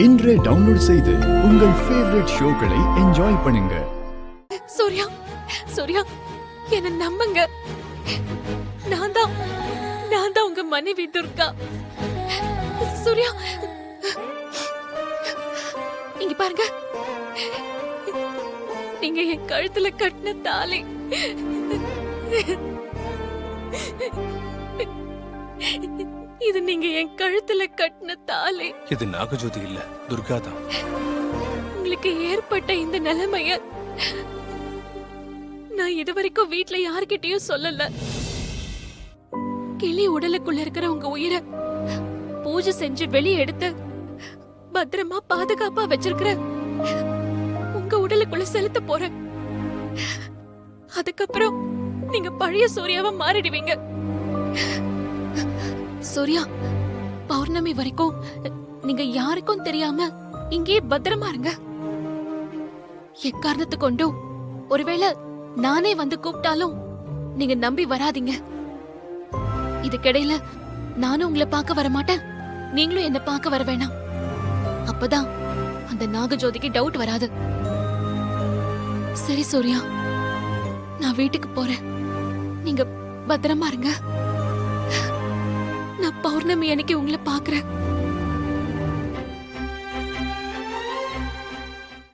இன்றே டவுன்லோட் செய்து உங்கள் ஃபேவரட் ஷோக்களை என்ஜாய் பண்ணுங்க. சூர்யா, சூர்யா, என்ன நம்புங்க. நான் தான் உங்க மனைவி துர்கா. சூர்யா, இங்க பாருங்க, நீங்க என் கழுத்துல கட்டின தாலி இது நீங்க என் கழுத்துல கட்டின தாலி. இது நாகஜோதி இல்ல, துர்கா தான். உங்களுக்கு ஏற்பட்ட இந்த நிலைமைய நான் இதுவரைக்கும் வீட்ல யார்கிட்டயும் சொல்லல. கிளி உடலுக்குள்ள இருக்கிற உங்க உயிரை பூஜை செஞ்சு வெளியே எடுத்து பத்திரமா பாதுகாப்பா வச்சிருக்கிற உங்க உடலுக்குள்ள செலுத்த போறேன். அதுக்கப்புறம் நீங்க பழைய சூர்யாவா மாறிடுவீங்க. சூர்யா, பௌர்ணமி வரைக்கும் நீங்க யாருக்கும் தெரியாம இங்கேயே பத்திரமா இருங்க. எக்காரணத்து கொண்டும் ஒருவேளை நானே வந்து கூப்பிட்டாலும் நீங்க நம்பி வராதீங்க. இதுக்கிடையில நானும் உங்களை பார்க்க வர மாட்டேன், நீங்களும் என்ன பார்க்க வர வேணாம். அப்பதான் அந்த நாகஜோதிக்கு டவுட் வராது. சரி சூர்யா, நான் வீட்டுக்கு போறேன். நீங்க பத்திரமா இருங்க. நான் பௌர்ணமி அன்னைக்கு உங்களை பாக்குறேன்.